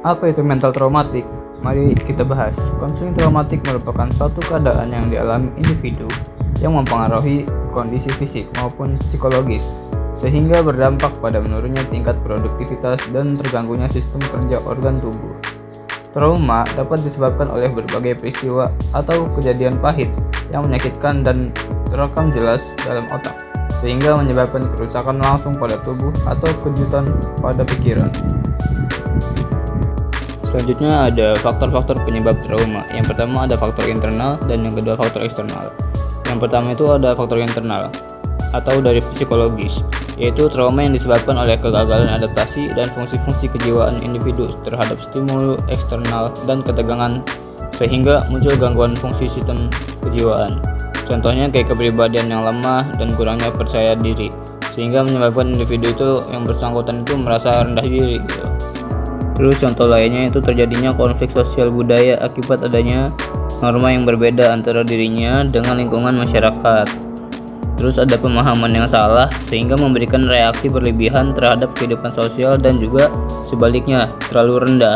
Apa itu mental traumatik? Mari kita bahas. Konseling traumatik merupakan suatu keadaan yang dialami individu yang mempengaruhi kondisi fisik maupun psikologis, sehingga berdampak pada menurunnya tingkat produktivitas dan terganggunya sistem kerja organ tubuh. Trauma dapat disebabkan oleh berbagai peristiwa atau kejadian pahit yang menyakitkan dan terekam jelas dalam otak, sehingga menyebabkan kerusakan langsung pada tubuh atau kejutan pada pikiran. Selanjutnya ada faktor-faktor penyebab trauma. Yang pertama ada faktor internal dan yang kedua faktor eksternal. Yang pertama itu ada faktor internal atau dari psikologis, yaitu trauma yang disebabkan oleh kegagalan adaptasi dan fungsi-fungsi kejiwaan individu terhadap stimulus eksternal dan ketegangan, sehingga muncul gangguan fungsi sistem kejiwaan. Contohnya kayak kepribadian yang lemah dan kurangnya percaya diri, sehingga menyebabkan individu itu yang bersangkutan itu merasa rendah diri gitu. Terus contoh lainnya itu terjadinya konflik sosial budaya akibat adanya norma yang berbeda antara dirinya dengan lingkungan masyarakat. Terus ada pemahaman yang salah sehingga memberikan reaksi berlebihan terhadap kehidupan sosial dan juga sebaliknya terlalu rendah.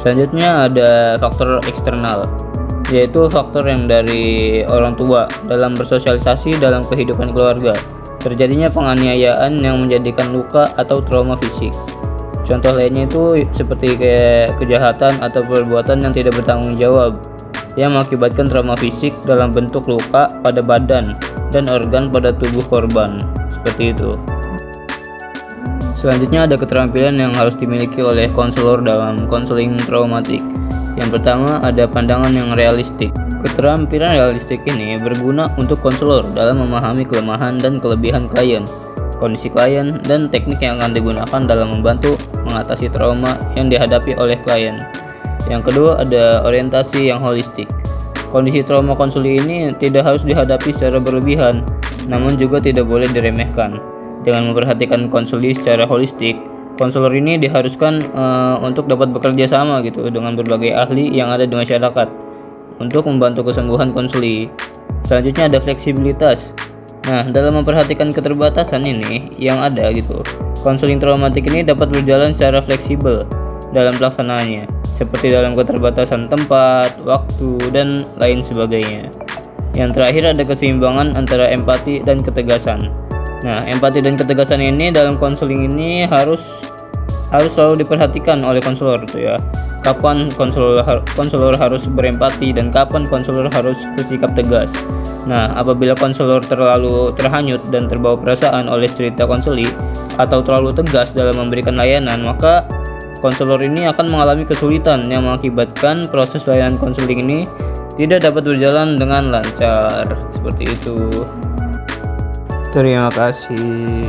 Selanjutnya ada faktor eksternal, yaitu faktor yang dari orang tua dalam bersosialisasi dalam kehidupan keluarga. Terjadinya penganiayaan yang menjadikan luka atau trauma fisik. Contoh lainnya itu seperti kayak kejahatan atau perbuatan yang tidak bertanggung jawab yang mengakibatkan trauma fisik dalam bentuk luka pada badan dan organ pada tubuh korban, seperti itu. Selanjutnya ada keterampilan yang harus dimiliki oleh konselor dalam konseling traumatik. Yang pertama ada pandangan yang realistik. Keterampilan realistik ini berguna untuk konselor dalam memahami kelemahan dan kelebihan klien, kondisi klien, dan teknik yang akan digunakan dalam membantu mengatasi trauma yang dihadapi oleh klien. Yang kedua ada orientasi yang holistik. Kondisi trauma konseli ini tidak harus dihadapi secara berlebihan, namun juga tidak boleh diremehkan. Dengan memperhatikan konseli secara holistik, konselor ini diharuskan untuk dapat bekerja sama gitu dengan berbagai ahli yang ada di masyarakat untuk membantu kesembuhan konseli. Selanjutnya ada fleksibilitas. Nah, dalam memperhatikan keterbatasan ini yang ada gitu, konseling traumatik ini dapat berjalan secara fleksibel dalam pelaksanaannya, seperti dalam keterbatasan tempat, waktu, dan lain sebagainya. Yang terakhir ada keseimbangan antara empati dan ketegasan. Nah, empati dan ketegasan ini dalam konseling ini harus selalu diperhatikan oleh konselor gitu ya. Kapan konselor harus berempati dan kapan konselor harus bersikap tegas. Nah, apabila konselor terlalu terhanyut dan terbawa perasaan oleh cerita konseli atau terlalu tegas dalam memberikan layanan, maka konselor ini akan mengalami kesulitan yang mengakibatkan proses layanan konseling ini tidak dapat berjalan dengan lancar. Seperti itu. Terima kasih.